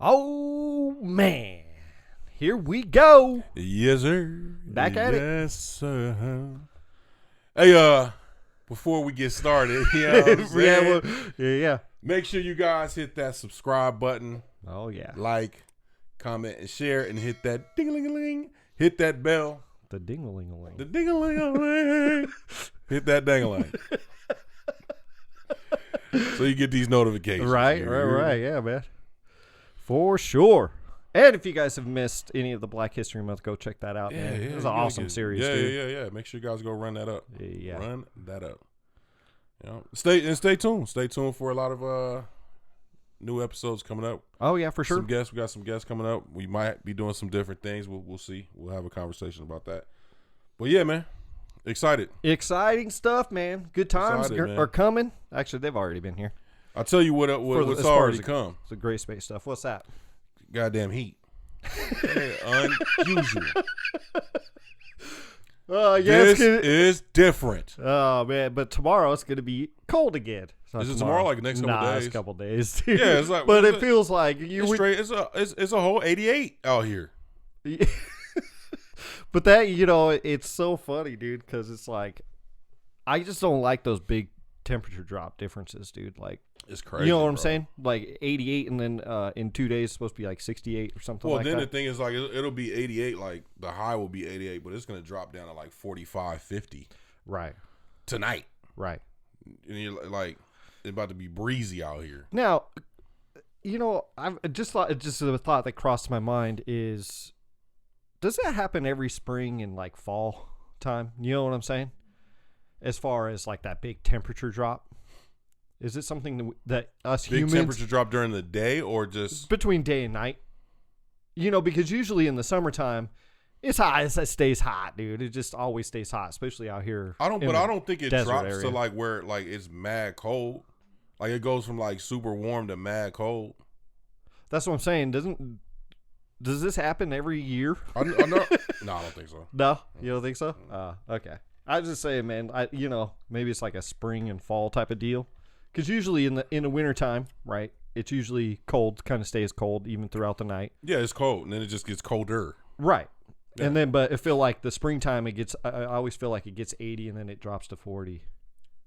Oh, man. Here we go. Yes, sir. Back at it. Yes, sir. Hey, before we get started, you know what I'm saying? Yeah. Make sure you guys hit that subscribe button, Oh, yeah. like, comment, and share, and hit that ding-a-ling-a-ling. Hit that bell. The ding-a-ling-a-ling. The ding-a-ling-a-ling. Hit that dang-a-ling. So you get these notifications. Right. Yeah, man. For sure. And if you guys have missed any of the Black History Month, go check that out, man. It was an awesome series, dude. Yeah. Make sure you guys go run that up. Yeah. Run that up. You know, stay tuned. Stay tuned for a lot of new episodes coming up. Oh, yeah, for sure. We got some guests coming up. We might be doing some different things. We'll see. We'll have a conversation about that. But yeah, man. Excited. Exciting stuff, man. Good times Excited, are coming. Actually, they've already been here. I'll tell you what's as far already as come. It's the gray space stuff. What's that? Goddamn heat. Unusual. This is different. Oh, man. But tomorrow it's going to be cold again. Is it tomorrow, like the next couple days? It's a couple days, dude. Yeah, it's like, but it feels like it's a whole 88 out here. But that, it's so funny, dude, because it's like, I just don't like those big temperature drop differences, dude. Like, it's crazy. You know what I'm saying? Like 88, and then in 2 days it's supposed to be like 68 or something like that. Well, then the thing is, like, it'll be 88. Like, the high will be 88, but it's going to drop down to like 45, 50. Right. Tonight. Right. And you're like, it's about to be breezy out here. Now, I've just thought, a thought that crossed my mind is, does that happen every spring and like fall time? You know what I'm saying? As far as like that big temperature drop, is it something that us big humans temperature drop during the day or just between day and night? Because usually in the summertime, it's hot. It stays hot, dude. It just always stays hot, especially out here. I don't think it drops area. to like where like it's mad cold. Like it goes from like super warm to mad cold. That's what I'm saying. Does this happen every year? I know. No, I don't think so. No, you don't think so? Okay. I was just saying, man. Maybe it's like a spring and fall type of deal. Because usually in the wintertime, right? It's usually cold, kind of stays cold even throughout the night. Yeah, it's cold, and then it just gets colder. Right. Yeah. And then, but I feel like the springtime, I always feel like it gets 80 and then it drops to 40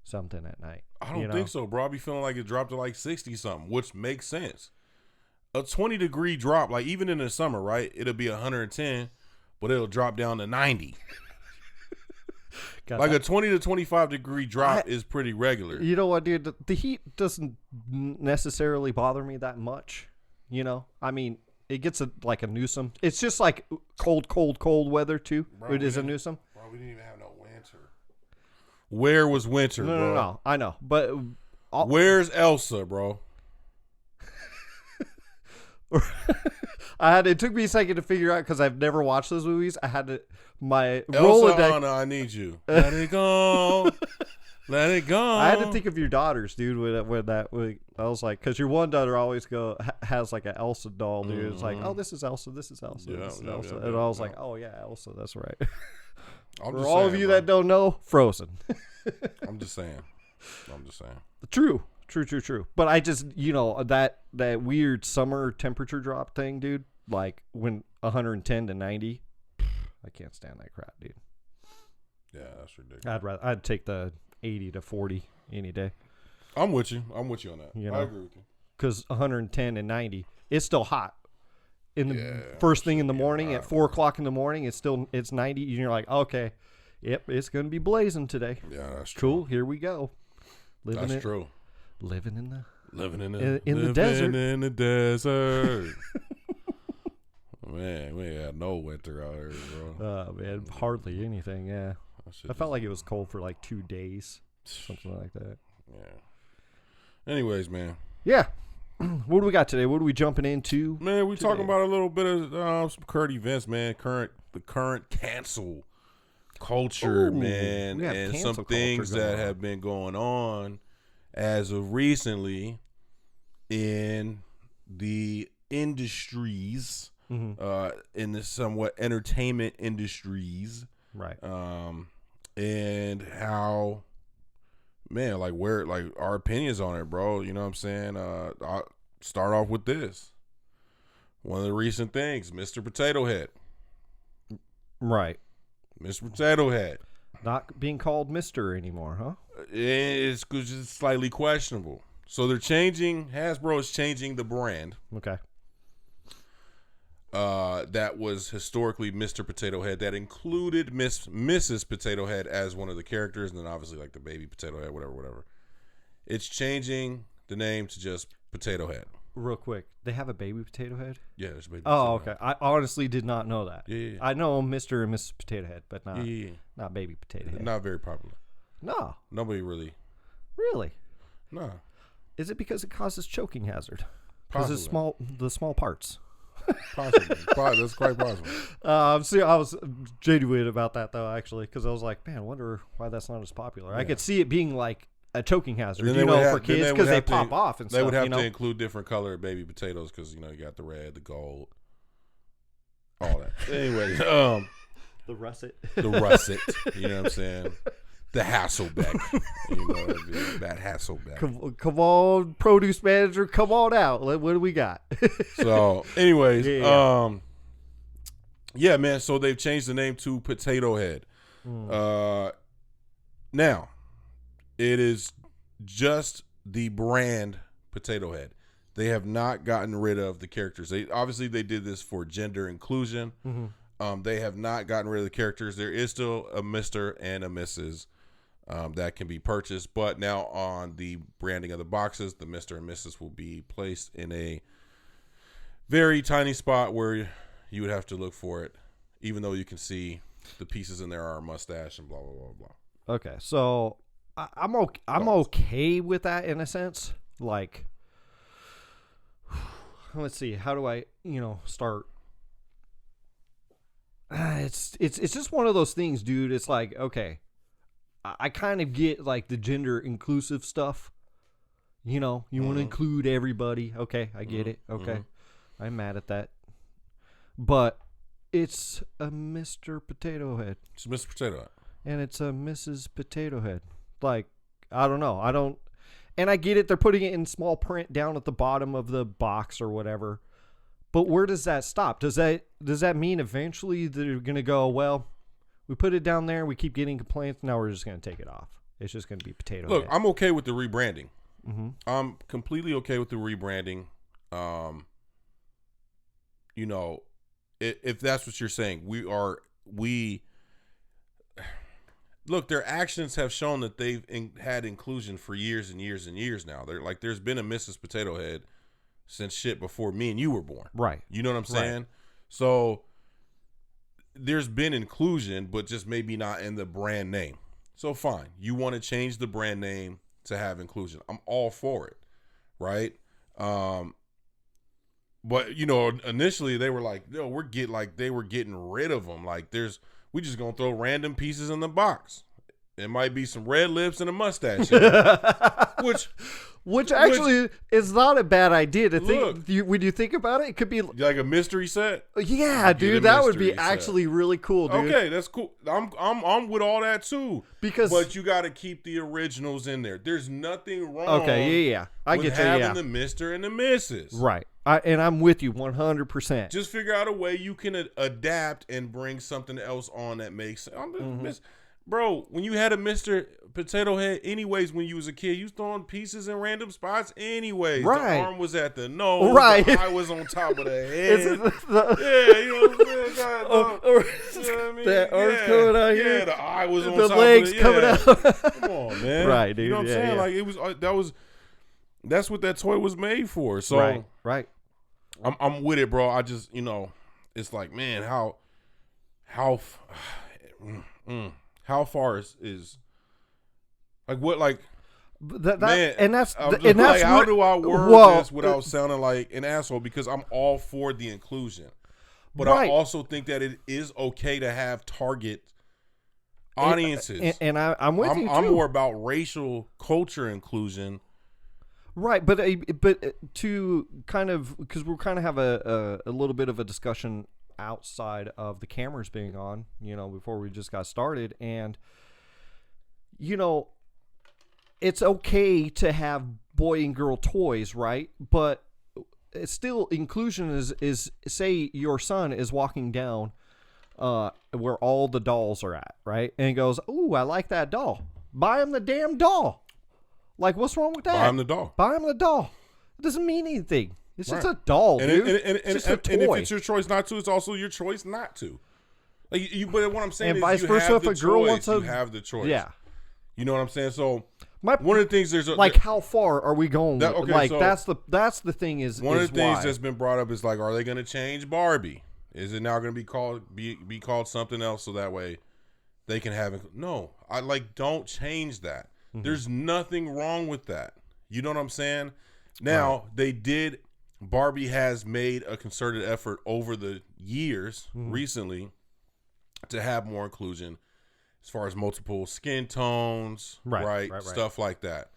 something at night. I don't think so, bro. I be feeling like it dropped to like 60 something, which makes sense. A 20-degree drop, like even in the summer, right? It'll be 110, but it'll drop down to 90. Like a 20 to 25 degree drop is pretty regular. You know what, dude? The heat doesn't necessarily bother me that much. I mean, it gets like a Newsom. It's just like cold weather too. Bro, it is a Newsom. Bro, we didn't even have no winter. Where was winter, bro? No. I know, but where's Elsa, bro? It took me a second to figure out because I've never watched those movies. I had to my Elsa, Rolodex. Anna, I need you. Let it go. Let it go. I had to think of your daughters, dude. I was like, because your one daughter always has like an Elsa doll, dude. Mm-hmm. It's like, oh, this is Elsa, this is Elsa, this is Elsa, yeah, and I was like, oh yeah, Elsa, that's right. For all of you that don't know, Frozen. I'm just saying. True. But I just, that weird summer temperature drop thing, dude. Like when 110 to 90, I can't stand that crap, dude. Yeah, that's ridiculous. I'd take the 80 to 40 any day. I'm with you on that. I agree with you. Because 110 and 90, it's still hot. In the first thing in the morning at 4 o'clock in the morning, it's 90, and you're like, okay, yep, it's gonna be blazing today. Yeah, that's true. Cool. Here we go. True. Living in the desert. In the desert. Man, we ain't had no winter out here, bro. Man, hardly anything. Yeah, I felt like it was cold for like 2 days, something like that. Yeah. Anyways, man. Yeah. What do we got today? What are we jumping into? Man, we're talking about a little bit of some current events, man. The current cancel culture, man, and some things that have been going on as of recently in the industries, in the somewhat entertainment industries, right? And how, man, like where, like our opinions on it, bro. You know what I'm saying? I'll start off with this. One of the recent things, Mr. Potato Head. Right. Mr. Potato Head. Not being called Mr. anymore, huh? It's just slightly questionable. So they're changing. Hasbro is changing the brand. Okay. That was historically Mr. Potato Head. That included Mrs. Potato Head as one of the characters, and then obviously like the baby Potato Head, whatever. It's changing the name to just Potato Head. Real quick, they have a baby Potato Head? Yeah, there's a baby. Oh, okay. I honestly did not know that. Yeah. I know Mr. and Mrs. Potato Head, but not baby Potato Head. Not very popular. No. Nobody really. Really? No. Is it because it causes choking hazard? Because it's the small parts. Possibly. That's quite possible. See, I was genuine about that though, actually, because I was like, man, I wonder why that's not as popular. Yeah. I could see it being like a choking hazard, for kids, because they pop off and stuff. They would have to include different color baby potatoes because you got the red, the gold, all that. Anyway, the russet, you know what I'm saying? The Hasselbeck, that Hasselbeck. Come on, produce manager, come on out. What do we got? So, anyways, yeah, man. So they've changed the name to Potato Head. Now, it is just the brand Potato Head. They have not gotten rid of the characters. They did this for gender inclusion. Mm-hmm. They have not gotten rid of the characters. There is still a Mr. and a Mrs. That can be purchased, but now on the branding of the boxes, the Mr. and Mrs. will be placed in a very tiny spot where you would have to look for it, even though you can see the pieces in there are a mustache and blah blah blah blah. Okay, so I'm okay with that in a sense. Like, let's see, how do I start? It's just one of those things, dude. It's like, okay, I kind of get like the gender inclusive stuff. You want to include everybody. Okay, I get it. Okay, I'm mad at that. But it's a Mr. Potato Head. It's a Mr. Potato Head. And it's a Mrs. Potato Head. Like, I don't know. And I get it. They're putting it in small print down at the bottom of the box or whatever. But where does that stop? Does that mean eventually they're going to go, well, we put it down there, we keep getting complaints, now we're just going to take it off. It's just going to be Potato Head. Look, I'm okay with the rebranding. Mm-hmm. I'm completely okay with the rebranding. If that's what you're saying, look, their actions have shown that they've had inclusion for years and years and years now. They're like, there's been a Mrs. Potato Head since shit before me and you were born. Right. You know what I'm saying? Right. So there's been inclusion, but just maybe not in the brand name. So fine. You want to change the brand name to have inclusion. I'm all for it. Right. But initially they were like, they were getting rid of them. Like we just going to throw random pieces in the box. It might be some red lips and a mustache. Which actually is not a bad idea to think. When you think about it, it could be like a mystery set. Yeah, dude, that would be actually really cool, dude. Okay, that's cool. I'm with all that too. But you got to keep the originals in there. There's nothing wrong. Okay, yeah, I get having the Mr. and the Mrs. Right, and I'm with you 100%. Just figure out a way you can adapt and bring something else on that makes sense. Bro, when you had a Mr. Potato Head, anyways, when you was a kid, you was throwing pieces in random spots anyways. Right. The arm was at the nose. Right. The eye was on top of the head. Yeah, you know what I'm saying? That arm's coming out here. Yeah, the eye was on the top legs of the coming out. Come on, man. Right, dude. You know what I'm saying? Like, that's what that toy was made for. So right. I'm with it, bro. I just, it's like, man, how far is like what like man, and that's like, how do I word this without sounding like an asshole? Because I'm all for the inclusion, but I also think that it is okay to have target audiences. And I'm with you too. I'm more about racial culture inclusion. Right, but to kind of, because we'll kind of have a little bit of a discussion outside of the cameras being on, before we just got started, and it's okay to have boy and girl toys, right? But it's still inclusion is say your son is walking down where all the dolls are at, right? And he goes, "Ooh, I like that doll." Buy him the damn doll. Like, what's wrong with that? Buy him the doll. Buy him the doll. It doesn't mean anything. It's just a doll, dude. It's just a toy. And if it's your choice not to, it's also your choice not to. Like but what I'm saying and is, vice you versa, have if the a girl choice. wants You have the choice. Yeah. You know what I'm saying? So one of the things how far are we going? So that's the thing is one of the things why. that's been brought up is like, are they going to change Barbie? Is it now going to be called something else so that way they can have it? No, don't change that. Mm-hmm. There's nothing wrong with that. You know what I'm saying? Now Barbie has made a concerted effort over the years recently to have more inclusion as far as multiple skin tones, right? Stuff like that.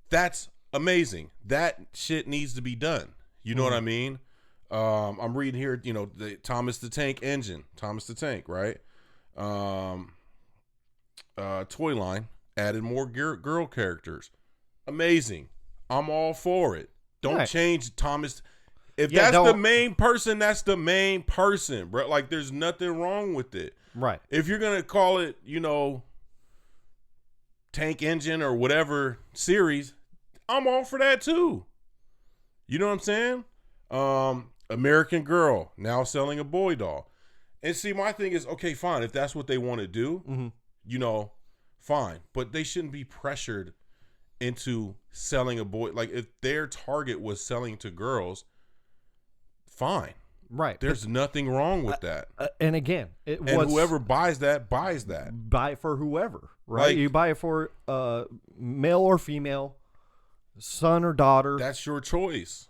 That's amazing. That shit needs to be done. You know what I mean? I'm reading here, the Thomas the Tank engine. Thomas the Tank, right? Toy line added more girl characters. Amazing. I'm all for it. Don't change Thomas. If that's the main person, that's the main person, bro. Like, there's nothing wrong with it. Right. If you're going to call it, Tank Engine or whatever series, I'm all for that too. You know what I'm saying? American Girl now selling a boy doll. And see, my thing is, okay, fine. If that's what they want to do, fine. But they shouldn't be pressured into selling a boy. Like, if their target was selling to girls, fine. Right. There's nothing wrong with that. And again, whoever buys that, buys that. Buy it for whoever, right? You buy it for male or female, son or daughter. That's your choice.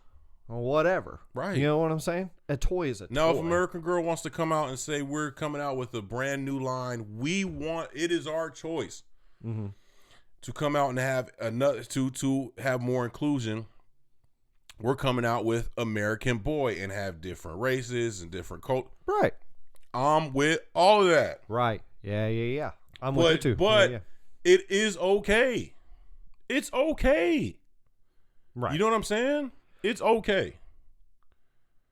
Or whatever. Right. You know what I'm saying? A toy is a toy. Now, if American Girl wants to come out and say, we're coming out with a brand new line, it is our choice to come out and have to have more inclusion. We're coming out with American Boy and have different races and different cultures. Right. I'm with all of that. Right. Yeah. I'm with you too. But it is okay. It's okay. Right. You know what I'm saying? It's okay.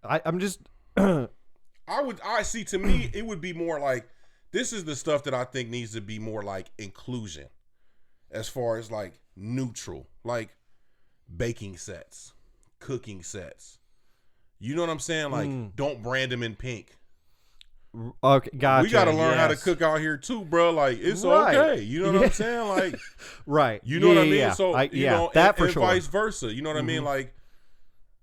I'm just to me, it would be more like, this is the stuff that I think needs to be more like inclusion as far as like neutral, like baking sets, cooking sets. You know what I'm saying? Like, don't brand them in pink. Okay, gotcha. We got to learn how to cook out here too, bro. Like, it's okay. You know what I'm saying? Like, right. You know what I mean? Yeah. So, that for and sure. Vice versa. You know what I mean? Like,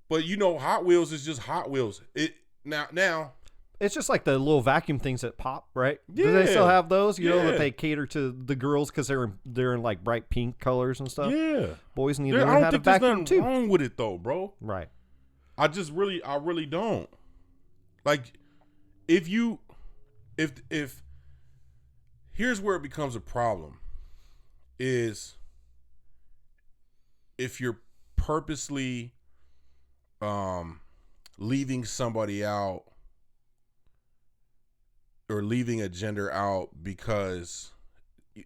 but Hot Wheels is just Hot Wheels. It now. It's just like the little vacuum things that pop, right? Yeah. Do they still have those? You know that they cater to the girls because they're in like bright pink colors and stuff. Yeah. Boys need to learn how to vacuum too. There's nothing wrong with it though, bro. Right. I really don't. Like, if here's where it becomes a problem is if you're purposely leaving somebody out or leaving a gender out because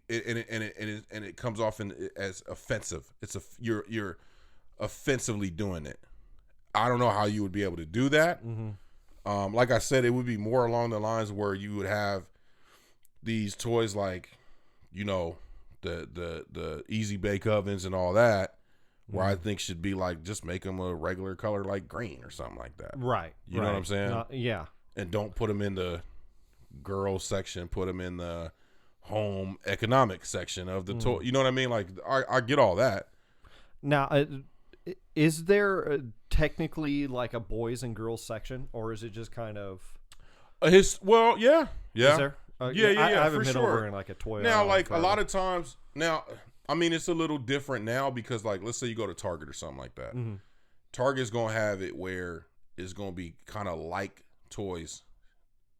it comes off as offensive. You're offensively doing it. I don't know how you would be able to do that. Like I said, it would be more along the lines where you would have these toys like, the easy bake ovens and all that, where I think should be like, just make them a regular color like green or something like that. Right. You know what I'm saying? Yeah. And don't put them in the girls section. Put them in the home economic section of the toy. You know what I mean? Like, I get all that. Now, is there technically like a boys and girls section, or is it just kind of yeah. Is there? Yeah, I haven't for been sure. over in like a toy now, aisle like forever. a lot of times now. I mean, it's a little different now because, like, let's say you go to Target or something like that. Target's gonna have it where it's gonna be kind of like toys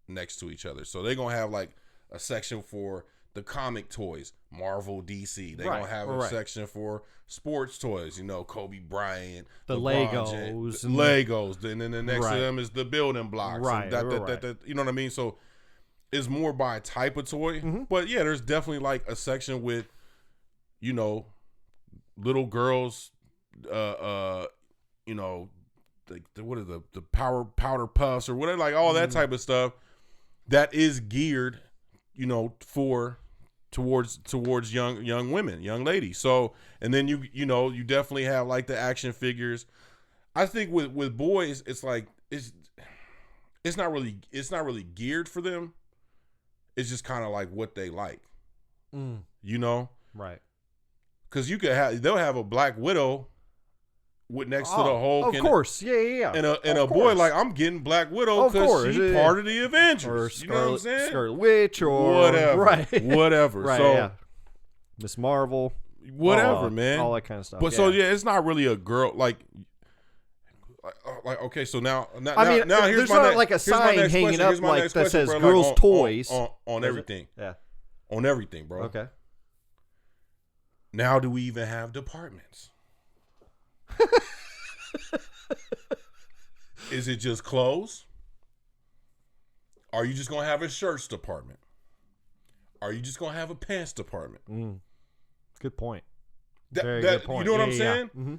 next to each other. So they're gonna have like a section for the comic toys, Marvel, DC. They're gonna have a section for sports toys, Kobe Bryant, the Legos, and then the next to them is the building blocks, right? That, you know what I mean? So it's more by type of toy, but yeah, there's definitely like a section with, little girls, what are the powder puffs or whatever, like all that type of stuff that is geared, towards young women, young ladies. So, and then you definitely have like the action figures. I think with boys, it's like it's not really geared for them. It's just kind of like what they like, right? Because they'll have a Black Widow next to the Hulk, of course, yeah, and a boy like, I'm getting Black Widow because she's part of the Avengers, or you know what I'm saying? Scarlet Witch or whatever, right? Whatever. Right, so, yeah. Miss Marvel, whatever, man, all that kind of stuff. But so it's not really a girl like okay. So now here's there's my not like a sign hanging up like that says "girls' toys" on everything. Yeah, on everything, bro. Okay. Now, do we even have departments? Is it just clothes? Are you just gonna have a shirts department? Are you just gonna have a pants department? Good point. Very good point. You know what I'm saying? Yeah. Mm-hmm.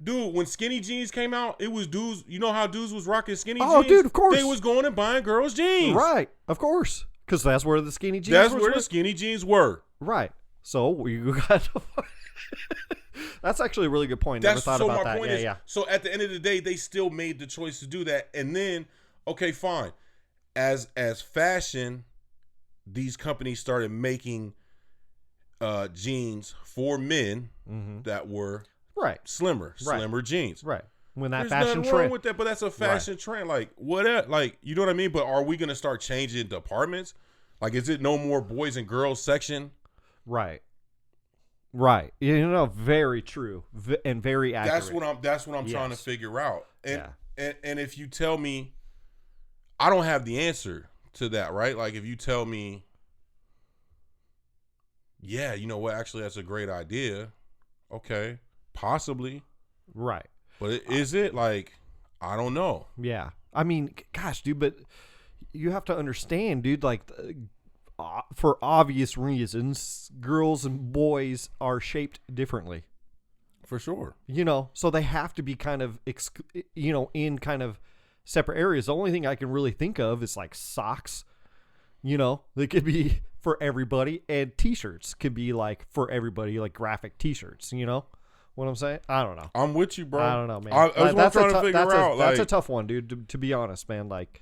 Dude, when skinny jeans came out, it was dudes. You know how dudes was rocking skinny jeans? Oh, dude, of course. They was going and buying girls' jeans. Right, of course. Because that's where the skinny jeans the skinny jeans were. Right. So you got that's actually a really good point. Never thought about that. Point is, so at the end of the day, they still made the choice to do that. And then, okay, fine. As fashion, these companies started making jeans for men that were slimmer jeans. Right. When that There's fashion nothing trend wrong with that, but that's a fashion trend. Like what? Like, you know what I mean? But are we gonna start changing departments? Like, is it no more boys and girls section? Right. Very true and very accurate. That's what I'm trying to figure out. And if you tell me, I don't have the answer to that, right? Like, if you tell me, yeah, you know what? Actually, that's a great idea. Okay, possibly. Right. But is it like, I don't know. Yeah. I mean, gosh, dude, but you have to understand, dude, like, for obvious reasons, girls and boys are shaped differently. For sure. So they have to be kind of, in kind of separate areas. The only thing I can really think of is like socks. They could be for everybody, and t-shirts could be like for everybody, like graphic t-shirts, what I'm saying? I don't know. I'm with you, bro. I don't know, man. That's what I'm trying to figure out. That's a tough one, dude, to be honest, man. Like,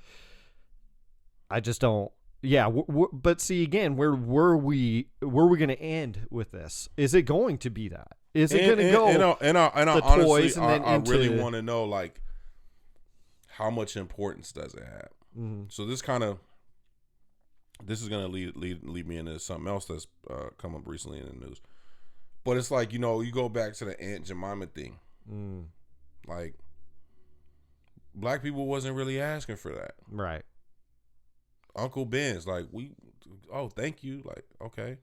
I just don't. Yeah, but see, again, where were we going to end with this? Is it going to be that? Is it going to go? And I honestly, toys and then I really want to know, like, how much importance does it have? Mm-hmm. So this is going to lead me into something else that's come up recently in the news. But it's like, you go back to the Aunt Jemima thing. Like, black people wasn't really asking for that. Right. Uncle Ben's like, thank you. Like, okay.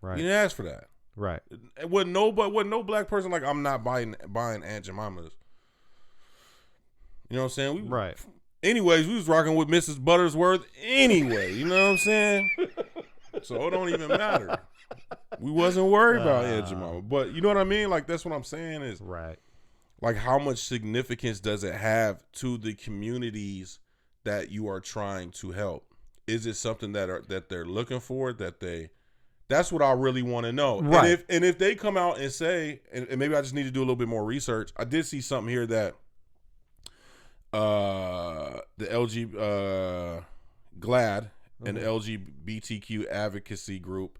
Right. You didn't ask for that. Right. It wasn't no black person like, I'm not buying Aunt Jemima's. You know what I'm saying? Right. Anyways, we was rocking with Mrs. Buttersworth anyway. You know what I'm saying? So it don't even matter. We wasn't worried about Aunt Jemima. But you know what I mean? Like, that's what I'm saying is, right. Like, how much significance does it have to the communities that you are trying to help? Is it something that they're looking for, that's what I really want to know. Right. And if they come out and say, and maybe I just need to do a little bit more research. I did see something here that the GLAAD, an LGBTQ advocacy group,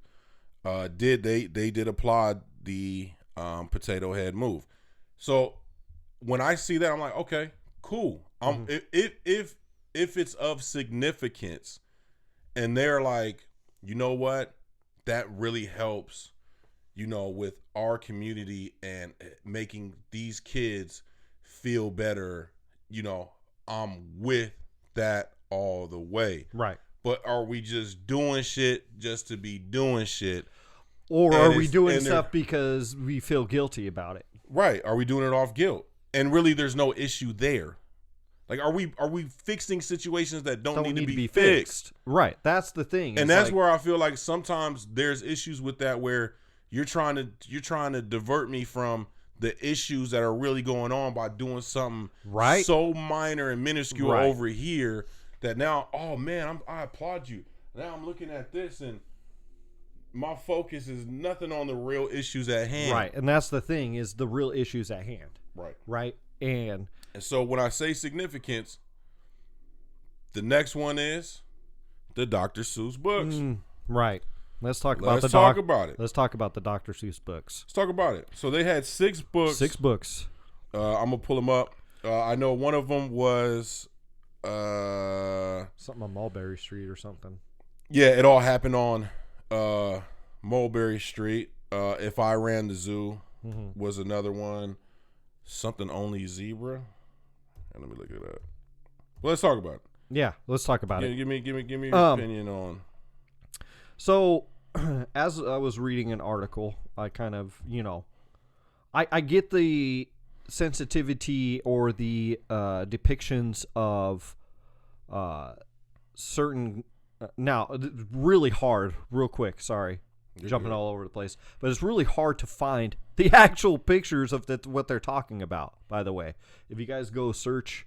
did applaud the potato head move. So when I see that, I'm like, okay, cool. If it's of significance, and they're like, you know what, that really helps, with our community and making these kids feel better, I'm with that all the way. Right. But are we just doing shit just to be doing shit? Or are we doing stuff because we feel guilty about it? Right. Are we doing it off guilt? And really, there's no issue there. Like, are we fixing situations that don't need to be fixed? Right. That's the thing. And that's where I feel like sometimes there's issues with that, where you're trying to divert me from the issues that are really going on by doing something so minor and minuscule over here that now, oh man, I applaud you. Now I'm looking at this and my focus is nothing on the real issues at hand. Right. And that's the thing, is the real issues at hand. Right. Right. And so when I say significance, the next one is the Dr. Seuss books. Right. Let's talk about it. Let's talk about the Dr. Seuss books. Let's talk about it. So they had 6 books. 6 books. I'm going to pull them up. I know one of them was something on Mulberry Street or something. Yeah, it all happened on Mulberry Street. If I Ran the Zoo was another one. Something Only Zebra. And let me look it up. Well, let's talk about it. Yeah, let's talk about it. Give me your opinion on. So, as I was reading an article, I kind of, I get the sensitivity or the depictions of certain. Now, really hard, real quick. Sorry, jumping all over the place, but it's really hard to find the actual pictures of what they're talking about. By the way, if you guys go search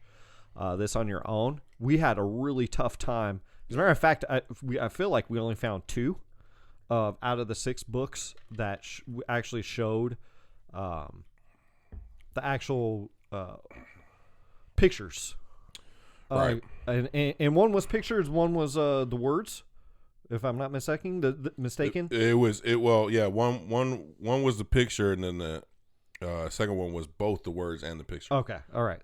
this on your own, we had a really tough time. As a matter of fact, I feel like we only found 2 out of the 6 books that actually showed the actual pictures. Right. And one was pictures, one was the words, if I'm not mistaken. One was the picture, and then the second one was both the words and the picture. Okay, all right,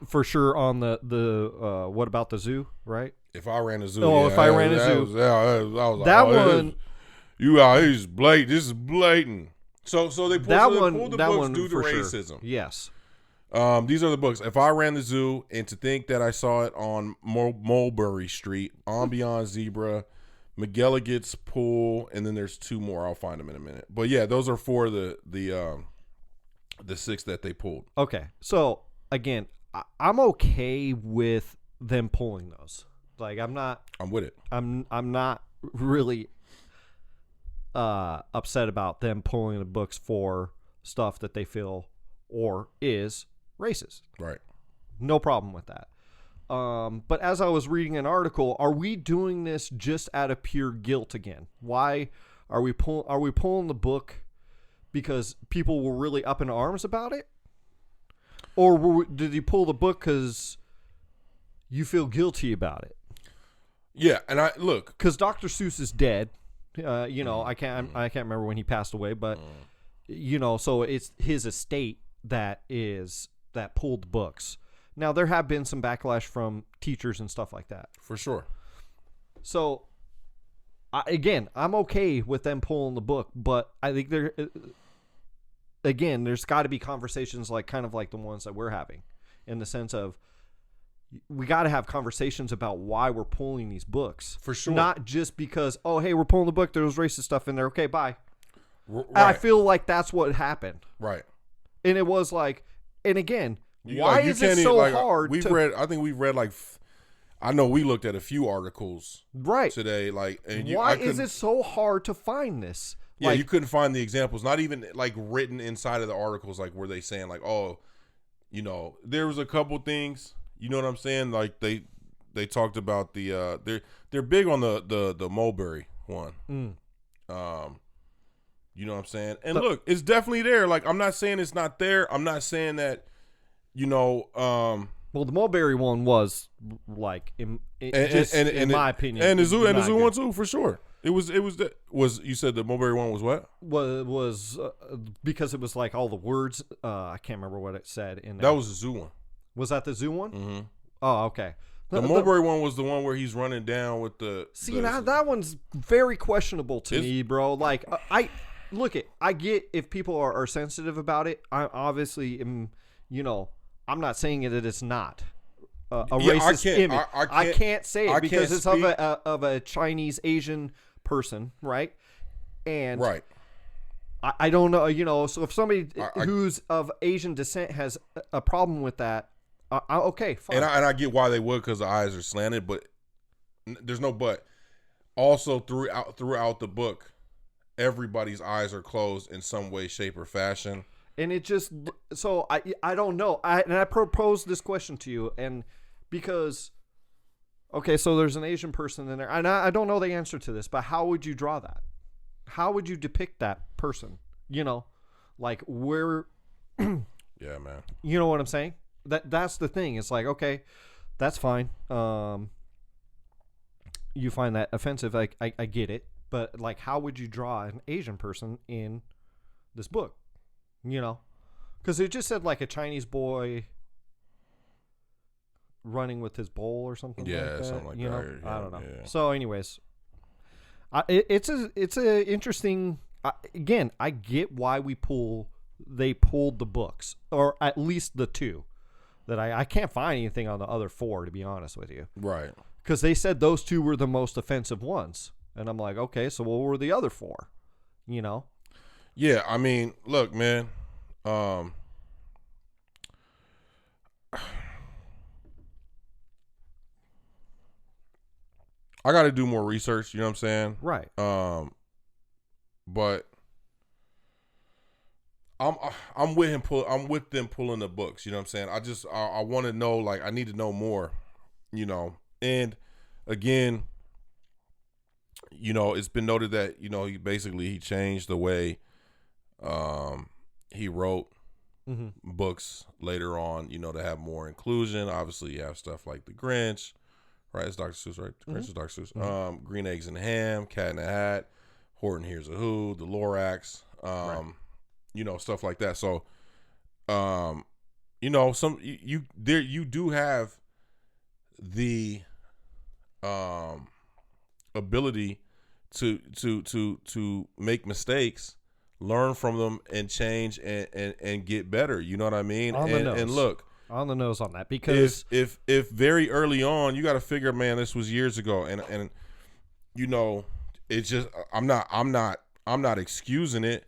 for sure on the what about the zoo, right? If I Ran the Zoo. If I Ran the Zoo. That one. You out here is blatant. This is blatant. So they pulled the books due to racism. Sure. Yes. These are the books. If I Ran the Zoo, and to think that I saw it on Mulberry Street, On Beyond Zebra, McGilligan's Pool, and then there's 2 more. I'll find them in a minute. But yeah, those are 4 of the 6 that they pulled. Okay, so again, I'm okay with them pulling those. Like I'm with it. I'm not really upset about them pulling the books for stuff that they feel or is racist. Right. No problem with that. But as I was reading an article, are we doing this just out of pure guilt again? Why are we pulling the book because people were really up in arms about it? Or did you pull the book because you feel guilty about it? Yeah, and because Dr. Seuss is dead. I can't remember when he passed away, but so it's his estate that pulled the books. Now there have been some backlash from teachers and stuff like that, for sure. So, I'm okay with them pulling the book, but I think there's got to be conversations kind of like the ones that we're having, in the sense of we got to have conversations about why we're pulling these books. For sure. Not just because, oh, hey, we're pulling the book, there was racist stuff in there. Okay, bye. Right. I feel like that's what happened. Right. And it was and again, why is it so hard? I think we've read I know we looked at a few articles today. And why is it so hard to find this? Yeah, you couldn't find the examples, not even written inside of the articles. Were they saying there was a couple things. You know what I'm saying? They talked about the they're big on the Mulberry one. You know what I'm saying? And look, it's definitely there. I'm not saying it's not there. I'm not saying that, well, the Mulberry one was in my opinion, and the zoo one too, for sure. You said the Mulberry one was what? Was because it was all the words. I can't remember what it said in there. That was the zoo one. Was that the zoo one? Mm-hmm. Oh, okay. The Mulberry one was the one where he's running down with the. That one's very questionable to me, bro. I get if people are sensitive about it. I obviously am. I'm not saying that it's not a racist image. I can't say it because it's of a Chinese Asian person, right? And right. I don't know, so if somebody who's of Asian descent has a problem with that, okay, fine. And I get why they would, because the eyes are slanted, but there's no but. Also, throughout the book, everybody's eyes are closed in some way, shape, or fashion. And it just, so I don't know. I proposed this question to you, and because, okay, so there's an Asian person in there, and I don't know the answer to this, but how would you draw that? How would you depict that person? You know, like where, yeah, man. You know what I'm saying? That's the thing. It's like, okay, that's fine. You find that offensive. I get it, but like, how would you draw an Asian person in this book? You know, because it just said like a Chinese boy running with his bowl or something. Yeah, like that, something like you that. know? Yeah, I don't know. yeah. So, anyways, it's a interesting. Again, I get why they pulled the books, or at least the two. That I can't find anything on the other four, to be honest with you. Right. Because they said those two were the most offensive ones, and I'm like, okay, so what were the other four? You know. Yeah, I mean, look, man. I got to do more research. You know what I'm saying? Right. But I'm with him. I'm with them pulling the books. You know what I'm saying? I want to know. Like, I need to know more. You know, and again, you know, it's been noted that he changed the way he wrote books later on, to have more inclusion. Obviously, you have stuff like The Grinch, right? It's Dr. Seuss, right? The Grinch is Dr. Seuss. Green Eggs and Ham, Cat in the Hat, Horton Hears a Who, The Lorax, right. Stuff like that. So, you do have the ability to make mistakes, learn from them, and change and get better. You know what I mean? On the nose. And look, on the nose on that, because if very early on, you got to figure, man, this was years ago, and it's just I'm not excusing it,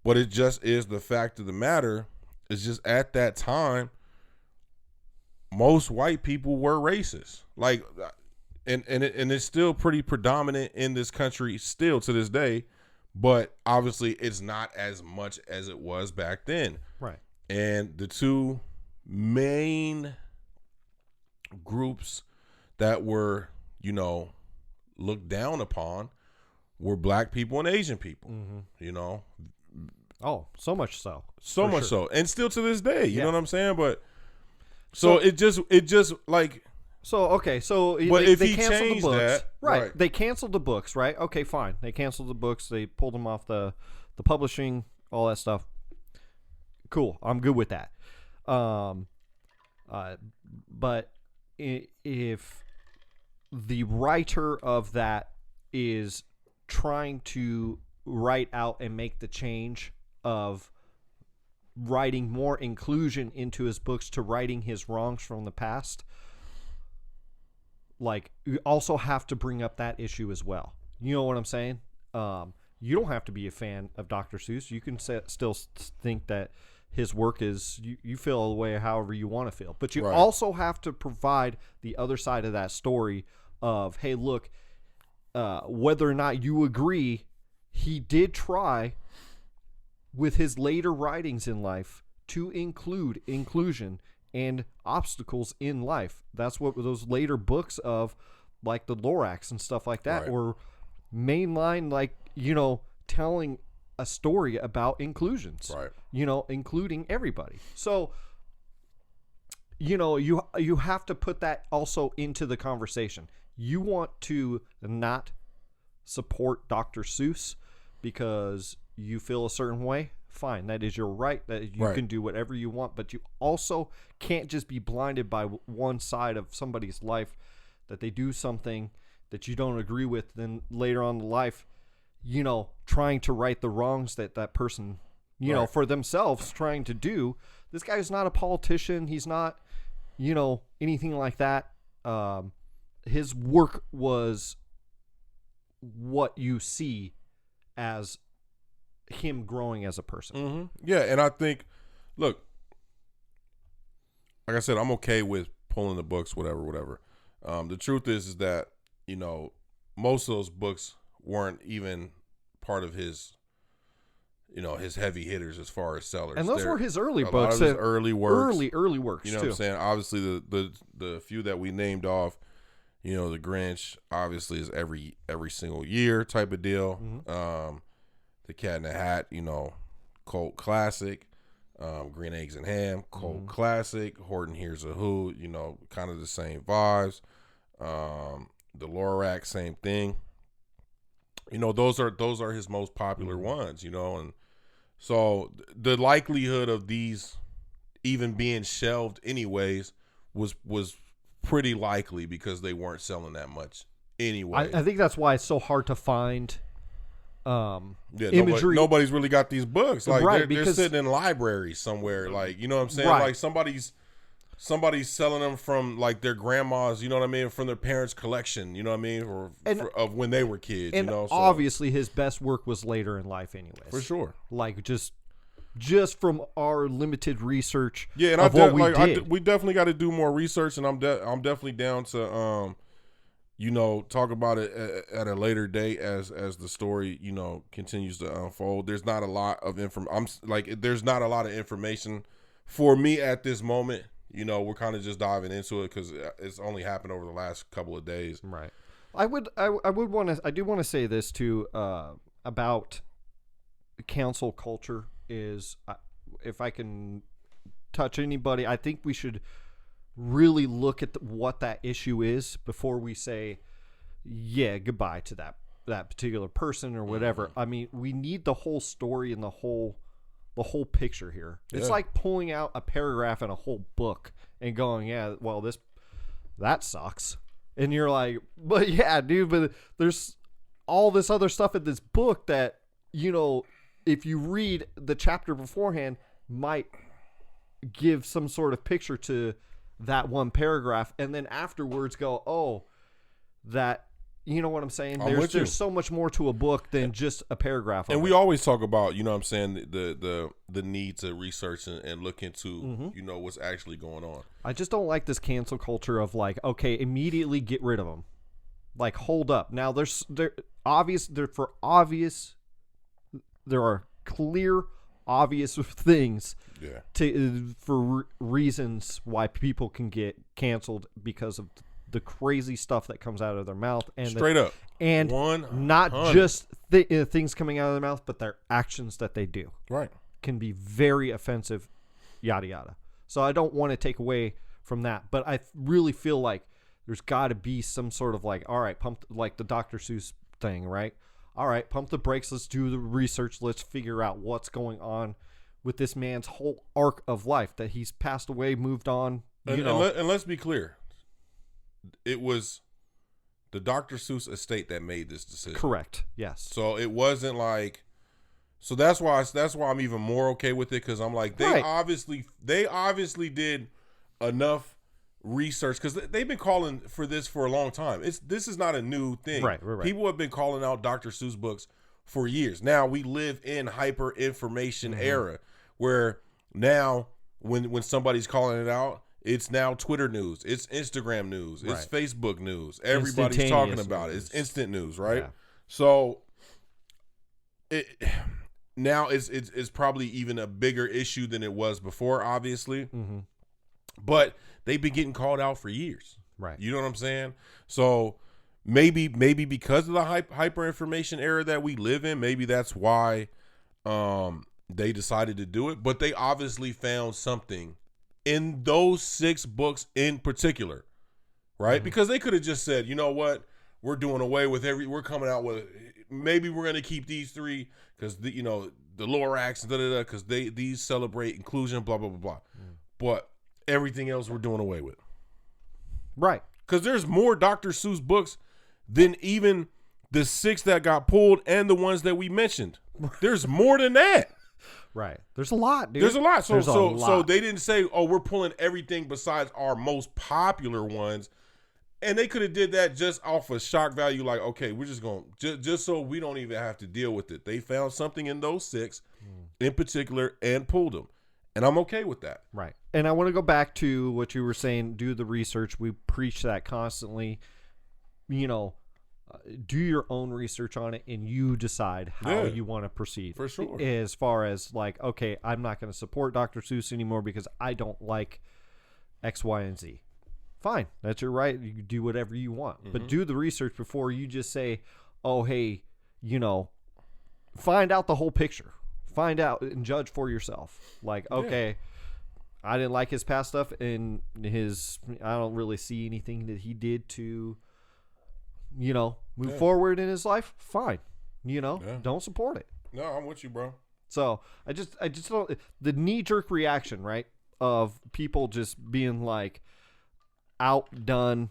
but it just is the fact of the matter. It's just at that time, most white people were racist, like, and it's still pretty predominant in this country still to this day, but obviously it's not as much as it was back then. Right. And the two main groups that were, looked down upon were black people and Asian people. Oh, so much so. So much so. And still to this day, you know what I'm saying? But so it just like, so okay, so but they if he canceled the changed books. that, right. They canceled the books, right? Okay, fine. They canceled the books. They pulled them off the publishing, all that stuff. Cool. I'm good with that. But if the writer of that is trying to write out and make the change of writing more inclusion into his books to righting his wrongs from the past, like, you also have to bring up that issue as well. You know what I'm saying? You don't have to be a fan of Dr. Seuss. You can still think that his work is, you feel the way however you want to feel. But you also have to provide the other side of that story of, hey, look, whether or not you agree, he did try with his later writings in life to include inclusion and obstacles in life. That's what those later books of, like, the Lorax and stuff like that, were mainline, like, telling a story about inclusions, including everybody. So, you have to put that also into the conversation. You want to not support Dr. Seuss because you feel a certain way, fine, that is your right, that you can do whatever you want, but you also can't just be blinded by one side of somebody's life, that they do something that you don't agree with, then later on in life, trying to right the wrongs that person, for themselves trying to do. This guy's not a politician. He's not, anything like that. His work was what you see as him growing as a person. Yeah, and I think, look, like I said, I'm okay with pulling the books, whatever. The truth is that, most of those books weren't even part of his his heavy hitters as far as sellers. And those were his early books. A lot of his early works. Early works, you know too. what I'm saying? Obviously, the few that we named off, The Grinch, obviously, is every single year type of deal. Mm-hmm. The Cat in the Hat, cult classic. Green Eggs and Ham, cult classic. Horton Hears a Who, kind of the same vibes. The Lorax, same thing. Those are his most popular ones, and so the likelihood of these even being shelved anyways was pretty likely because they weren't selling that much anyway. I think that's why it's so hard to find imagery. Nobody's really got these books. Like right, they're sitting in libraries somewhere. Like, you know what I'm saying? Right. Like somebody's selling them from like their grandma's, you know what I mean, from their parents' collection, you know what I mean, or of when they were kids. And so, obviously his best work was later in life, anyways. For sure. Like just from our limited research. Yeah, and of what we did. We definitely got to do more research, and I'm definitely down to talk about it at a later date as the story continues to unfold. There's not a lot of there's not a lot of information for me at this moment. We're kind of just diving into it because it's only happened over the last couple of days. Right. I do want to say this too about cancel culture is, if I can touch anybody, I think we should really look at what that issue is before we say, yeah, goodbye to that particular person or whatever. I mean, we need the whole story and the whole picture here. It's like pulling out a paragraph in a whole book and going, yeah, well, that sucks. And you're like, but yeah, dude, but there's all this other stuff in this book that, if you read the chapter beforehand, might give some sort of picture to that one paragraph. And then afterwards go, oh, that, you know what I'm saying? There's so much more to a book than just a paragraph. And we always talk about, the need to research and look into, what's actually going on. I just don't like this cancel culture of like, okay, immediately get rid of them. Like, hold up. Now there are clear, obvious things for reasons why people can get canceled because of the crazy stuff that comes out of their mouth, and straight up, and 100. Not just things coming out of their mouth, but their actions that they do. Right, can be very offensive, yada yada. So I don't want to take away from that, but I really feel like there's got to be some sort of like, all right, pump, like the Dr. Seuss thing, right? All right, pump the brakes. Let's do the research. Let's figure out what's going on with this man's whole arc of life, that he's passed away, moved on. And let's be clear. It was the Dr. Seuss estate that made this decision. Correct. Yes. So it wasn't like, so that's why I'm even more okay with it, because I'm like, they obviously did enough research, because they've been calling for this for a long time. This is not a new thing. Right. People have been calling out Dr. Seuss books for years. Now we live in hyper information era where now when somebody's calling it out, it's now Twitter news, it's Instagram news, it's Facebook news. Everybody's talking about it. It's instant news, right? Yeah. So now it's probably even a bigger issue than it was before, obviously. But they've been getting called out for years. Right. You know what I'm saying? So maybe because of the hyper information era that we live in, maybe that's why they decided to do it. But they obviously found something in those 6 books in particular, right? Because they could have just said, you know what, we're doing away with we're coming out with, maybe we're going to keep these 3 because the Lorax, because these celebrate inclusion, blah blah blah blah. But everything else we're doing away with, right? Because there's more Dr. Seuss books than even the 6 that got pulled and the ones that we mentioned. There's more than that. Right. There's a lot, dude. There's a lot. So they didn't say, oh, we're pulling everything besides our most popular ones. And they could have did that just off of shock value. Like, okay, we're just going to, just so we don't even have to deal with it. They found something in those 6 in particular and pulled them. And I'm okay with that. Right. And I want to go back to what you were saying, do the research. We preach that constantly. do your own research on it, and you decide how you want to proceed. For sure. As far as like, okay, I'm not going to support Dr. Seuss anymore because I don't like X, Y, and Z. Fine, that's your right. You do whatever you want, but do the research before you just say, "Oh, hey, find out the whole picture. Find out and judge for yourself." Like, okay, I didn't like his past stuff, and I don't really see anything that he did to, move forward in his life. Fine, don't support it. No, I'm with you, bro. So I just don't, the knee jerk reaction, right, of people just being like outdone.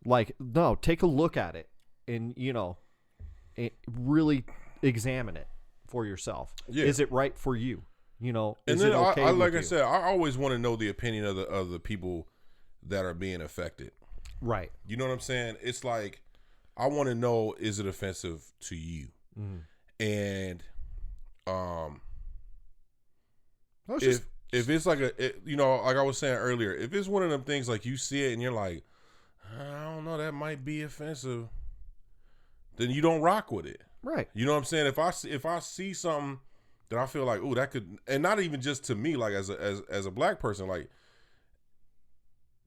Like, no, take a look at it and really examine it for yourself. Yeah. Is it right for you? And then I said, I always want to know the opinion of the people that are being affected. Right. You know what I'm saying? It's like, I want to know, is it offensive to you? And if it's like like I was saying earlier, if it's one of them things like you see it and you're like, I don't know, that might be offensive, then you don't rock with it. Right. You know what I'm saying? If I see something that I feel like, ooh, that could, and not even just to me, like as a black person, like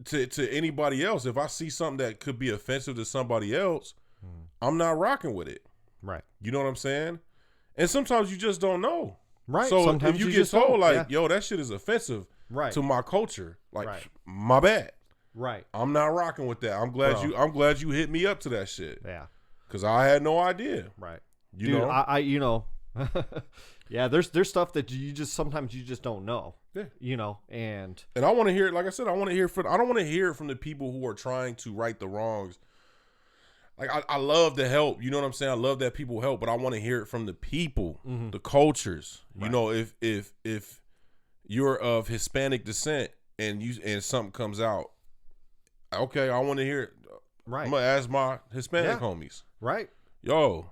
to anybody else, if I see something that could be offensive to somebody else, I'm not rocking with it. Right. You know what I'm saying? And sometimes you just don't know. Right. So sometimes if you get told like, yo, that shit is offensive to my culture, like, my bad. Right. I'm not rocking with that. I'm glad you hit me up to that shit. Yeah. Cause I had no idea. Right. You know? I yeah, there's stuff that sometimes you just don't know. Yeah. And I want to hear it. Like I said, I don't want to hear it from the people who are trying to right the wrongs. Like, I love the help. You know what I'm saying? I love that people help, but I want to hear it from the people, the cultures. Right. If you're of Hispanic descent and something comes out, okay, I want to hear it. Right. I'm gonna ask my Hispanic homies. Right. Yo,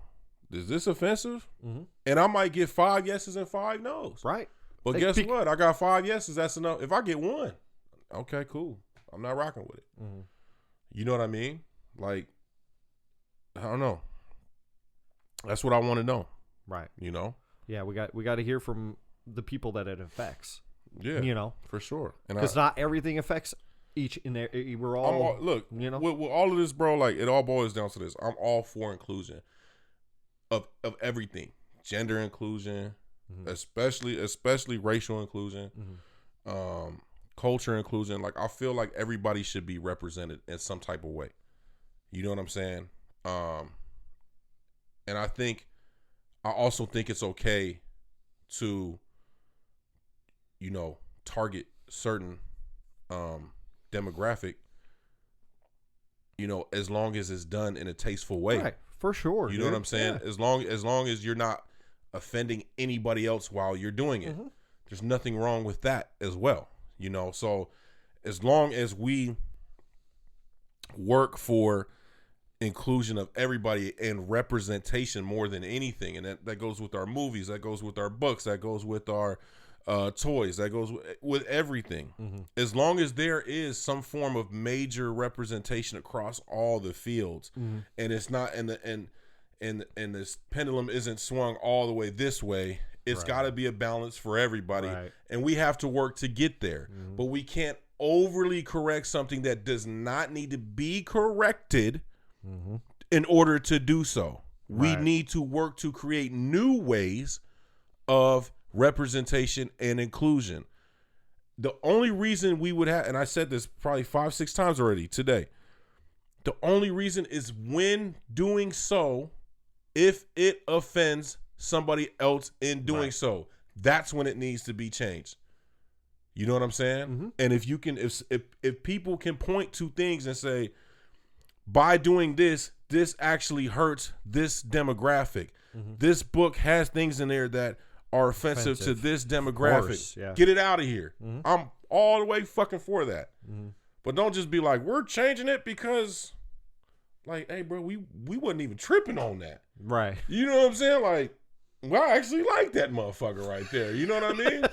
is this offensive? And I might get 5 yeses and 5 nos. Right. But guess what? I got 5 yeses. That's enough. If I get 1, okay, cool. I'm not rocking with it. You know what I mean? Like, I don't know. That's what I want to know. Right. Yeah, we got to hear from the people that it affects. Yeah. For sure. Because not everything affects each and every. We're all look. With all of this, bro. Like, it all boils down to this. I'm all for inclusion of everything, gender inclusion, especially racial inclusion, culture inclusion. Like, I feel like everybody should be represented in some type of way. You know what I'm saying? And I also think it's okay to, target certain demographic, as long as it's done in a tasteful way. Right, for sure. You know what I'm saying? Yeah. As long as you're not offending anybody else while you're doing it. There's nothing wrong with that as well. So as long as we work for inclusion of everybody and representation more than anything, and that goes with our movies, that goes with our books, that goes with our toys, that goes with everything. As long as there is some form of major representation across all the fields, and it's not and this pendulum isn't swung all the way this way, it's got to be a balance for everybody, and we have to work to get there. But we can't overly correct something that does not need to be corrected in order to do so. We need to work to create new ways of representation and inclusion. The only reason we would have, and I said this probably 5-6 times already today, the only reason is when doing so, if it offends somebody else in doing so, that's when it needs to be changed. You know what I'm saying? And if you can, if people can point to things and say, by doing this actually hurts this demographic. This book has things in there that are offensive to this demographic. Course, yeah. Get it out of here. I'm all the way fucking for that. But don't just be like, we're changing it because, like, hey, bro, we wasn't even tripping on that. Right. You know what I'm saying? Like, well, I actually like that motherfucker right there. You know what I mean?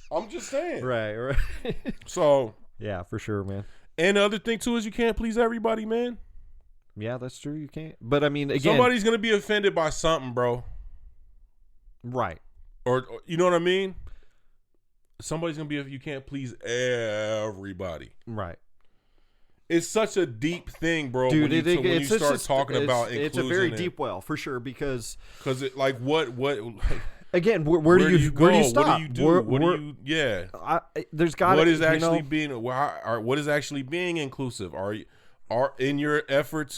I'm just saying. Right. So. Yeah, for sure, man. And the other thing, too, is you can't please everybody, man. Yeah, that's true. You can't. But I mean, again, somebody's gonna be offended by something, bro. Right. Or you know what I mean? Somebody's gonna be. You can't please everybody. Right. It's such a deep thing, bro. Dude, when you start talking about inclusion, it's a very deep well for sure because it like what again where do you go? Where do you stop? What do you do? What do you there's got what is actually being what is actually being inclusive? Are in your effort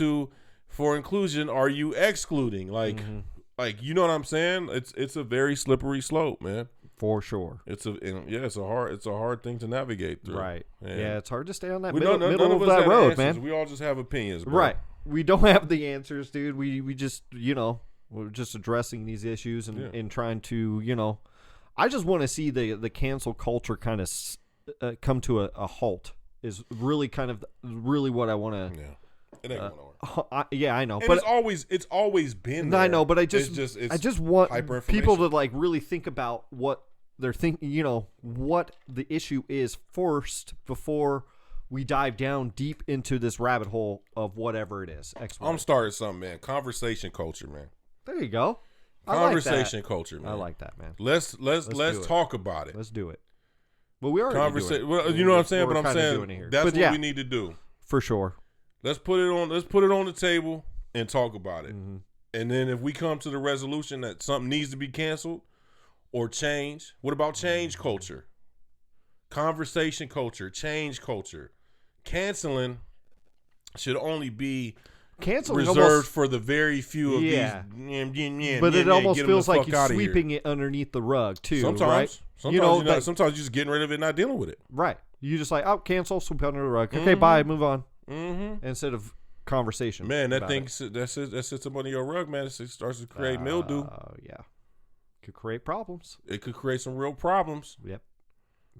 for inclusion? Are you excluding? Like you know what I'm saying? It's a very slippery slope, man. For sure. It's a hard thing to navigate through. Right. Yeah, it's hard to stay on that middle of that road, man. We all just have opinions, bro. Right. We don't have the answers, dude. We just, we're just addressing these issues and trying to, I just want to see the cancel culture kind of come to a halt is really kind of really what I want to. Yeah. It ain't going nowhere. Yeah, I know. And but it's always been there. I know, but I just want people to like really think about what they're thinking, what the issue is first before we dive down deep into this rabbit hole of whatever it is. I'm starting something, man. Conversation culture, man. There you go. Conversation culture, man. I like that, man. Let's talk about it. Let's do it. Well, we are conversation. Well, you know what I'm saying, but I'm saying that's what we need to do for sure. Let's put it on the table and talk about it. Mm-hmm. And then if we come to the resolution that something needs to be canceled or change, what about change culture? Conversation culture, change culture. Canceling should only be reserved for the very few of these. But it almost feels like you're sweeping it underneath the rug too. Sometimes, right? Sometimes you're just getting rid of it and not dealing with it. Right. You just like, cancel, sweep under the rug. Okay, bye, move on. Mm-hmm. Instead of conversation. Man, that thing that sits up under your rug, man. It starts to create mildew. Yeah. Could create problems. It could create some real problems. Yep.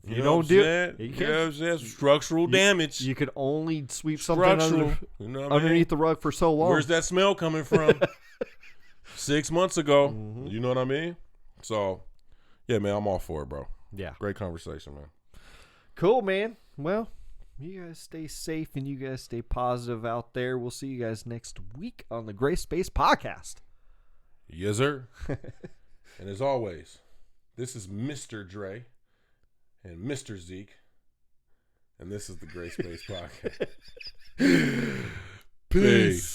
If you don't do it, you can't. Structural damage. You could only sweep something underneath the rug for so long. Where's that smell coming from? 6 months ago. Mm-hmm. You know what I mean? So, yeah, man, I'm all for it, bro. Yeah. Great conversation, man. Cool, man. Well, you guys stay safe and you guys stay positive out there. We'll see you guys next week on the Gray Space Podcast. Yes, sir. And as always, this is Mr. Dre and Mr. Zeke, and this is the Gray Space Podcast. Peace.